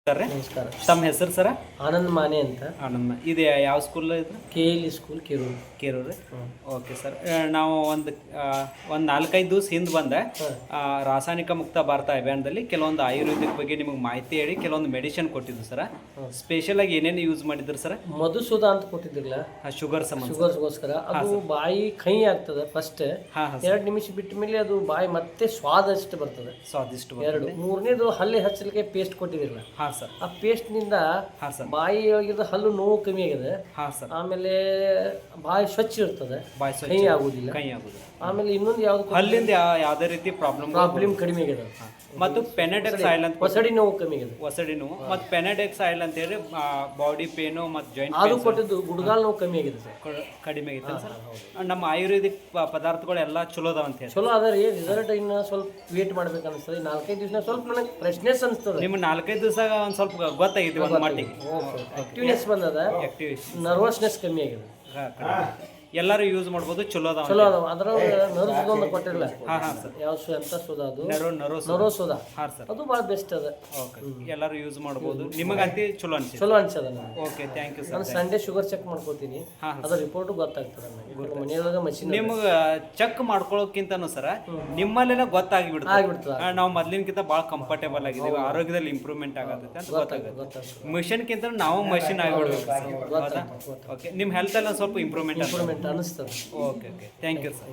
Sir ನಮಸ್ಕಾರ. ತಮ್ಮ ಹೆಸರು ಸರ? ಆನಂದ್ ಮಾನೆ ಅಂತ. ಆನಂದ್ ಇದು ಯಾವ ಸ್ಕೂಲ್ ಇದು? KLE school Kerur. Kerur. Okay sir, ನಾವು ಒಂದು 4-5 ದಿವಸ ಹಿಂದೆ ಬಂದೆ. ರಾಸಾಯನಿಕ ಮುಕ್ತ ಭಾರತ ಅಭಿಯಾನದಲ್ಲಿ ಕೆಲವೊಂದು ಆಯುರ್ವೇದಿಕ್ ಬಗ್ಗೆ ನಿಮಗೆ ಮಾಹಿತಿ ಹೇಳಿ ಕೆಲವೊಂದು ಮೆಡಿಸಿನ್ ಕೊಟ್ಟಿದ್ದು ಸರ್. ಸ್ಪೆಷಲ್ ಆಗಿ ಏನೇನು ಯೂಸ್ ಮಾಡಿದ್ರು ಸರ್? ಮಧುಸೂದ ಅಂತ ಕೊಟ್ಟಿದ್ದಿರಲ್ಲ, ಶುಗರ್ ಸಂಬಂಧ, ಶುಗರ್ಸ್ಗೋಸ್ಕರ. ಅದು ಬಾಯಿ ಕಹಿ ಆಗ್ತದೆ ಫಸ್ಟ್. 2 ನಿಮಿಷ ಬಿಟ್ಟ ಮೇಲೆ ಅದು ಬಾಯಿ ಮತ್ತೆ ಸ್ವಾದಿಷ್ಟ ಬರ್ತದೆ, ಸ್ವಾದಿಷ್ಟ. 2 ಮೂರನೇದು ಹಲ್ಲಿ ಹಚ್ಚಲಿಕ್ಕೆ ಪೇಸ್ಟ್ ಕೊಟ್ಟಿದಿರಲ್ಲ, ಸರ್. ಆ ಪೇಸ್ಟ್ ನಿಂದ ಬಾಯಿ ಒಳಗಿದ ಹಲ್ಲು ನೋವು ಕಮ್ಮಿ ಆಗಿದೆ. ಸರ್. ಆಮೇಲೆ ಬಾಯಿ ಸ್ವಚ್ಛ ಇರ್ತದೆ, ಕಹಿ ಆಗುದಿಲ್ಲ. ಆಮೇಲೆ ಇನ್ನೊಂದು ಯಾವ್ದು ಹಲ್ಲಿಂದ ಯಾವುದೇ ರೀತಿ ಪ್ರಾಬ್ಲಮ್ ಕಡಿಮೆ ಆಗಿದೆ. ಮತ್ತು ಪೆನೆಡೆಕ್ಸ್ ಆಯಿಲ್ ಅಂತ ಹೊಸಡಿ ನೋವು ಕಮ್ಮಿ ಆಗಿದೆ, ಹೊಸಡಿ ನೋವು. ಮತ್ತು ಪೆನೆಡೆಕ್ಸ್ ಆಯಿಲ್ ಅಂತ ಹೇಳಿ ಬಾಡಿ ಪೇನು ಮತ್ತು ಜಾಯಿಂಟ್ ಅದು ಕೊಟ್ಟಿದ್ದು ಗುಡ್ಗಾಲ್ ನೋವು ಕಮ್ಮಿ ಆಗಿದೆ ಸರ್, ಕಡಿಮೆ ಆಗಿದೆ ಸರ್. ನಮ್ಮ ಆಯುರ್ವೇದಿಕ್ ಪದಾರ್ಥಗಳು ಎಲ್ಲ ಚಲೋ ಅದಾವ ಅಂತ ಹೇಳಿ. ಚಲೋ ಅದ ರೀ. ರಿಸಲ್ಟ್ ಇನ್ನು ಸ್ವಲ್ಪ ವೇಟ್ ಮಾಡ್ಬೇಕು ಅನಿಸ್ತದೆ. 4-5 ದಿವಸ ಸ್ವಲ್ಪ ನನಗೆ ಫ್ರೆಶ್ನೆಸ್ ಅನಿಸ್ತದೆ. ನಿಮ್ಮ 4-5 ದಿವಸ ಒಂದು ಸ್ವಲ್ಪ ಗೊತ್ತಾಗಿದೆ, ಒಂದು ಮಟ್ಟಿಗೆ ಆಕ್ಟಿವ್ನೆಸ್ ಬಂದದ, ನರ್ವಸ್ನೆಸ್ ಕಮ್ಮಿ ಆಗಿದೆ. ಎಲ್ಲರೂ ಯೂಸ್ ಮಾಡ್ಬೋದು, ಚಲೋ ಅದಾವ. ಚಲೋ ಅದಾವ. ಅದ್ರೊಳಗೆ ನರ್ವಸ್ದೊಂದು ಕೊಟ್ಟಿರಲ್ಲ, ಸರ್. ಯಾವ ಎಂತ ಸೋದ ಅದು ನರೋಸೋದ, ಸರ್, ಅದು ಭಾಳ ಬೆಸ್ಟ್ ಅದ. ಓಕೆ, ಎಲ್ಲರೂ ಯೂಸ್ ಮಾಡ್ಬೋದು. ನಿಮಗಂತೂ ಚಲೋ ಅನ್ಸಿದೆ? ಚಲೋ ಅನ್ಸದ. Okay, thank you sir. ನಾನು ಸಂಡೇ ಶುಗರ್ ಚೆಕ್ ಮಾಡ್ಕೋತೀನಿ, ಅದ್ರ ರಿಪೋರ್ಟ್ ಗೊತ್ತಾಗ್ತದೆ ನನಗೆ. ಮನೆಯೊಳಗೆ ಮಷಿನ್ ನಿಮ್ಗೆ ಚೆಕ್ ಮಾಡ್ಕೊಳ್ಳೋಕ್ಕಿಂತನೂ ಸರ ನಿಮ್ಮಲ್ಲೆಲ್ಲ ಗೊತ್ತಾಗಿಬಿಡ್ತದೆ. ನಾವು ಮೊದ್ಲಿನಕ್ಕಿಂತ ಭಾಳ ಕಂಫರ್ಟೇಬಲ್ ಆಗಿದ್ದೀವಿ, ಆರೋಗ್ಯದಲ್ಲಿ ಇಂಪ್ರೂವ್ಮೆಂಟ್ ಆಗತ್ತೆ ಅಂತ ಗೊತ್ತಾಗುತ್ತೆ. ಮಿಷನ್ಕಿಂತ ನಾವು ಮಷಿನ್ ಆಗಿಬಿಡ್ಬೇಕು. ಓಕೆ, ನಿಮ್ಮ ಹೆಲ್ತ್ ಎಲ್ಲ ಸ್ವಲ್ಪ ಇಂಪ್ರೂವ್ಮೆಂಟ್ ಅನಿಸ್ತದೆ. Okay, thank you sir.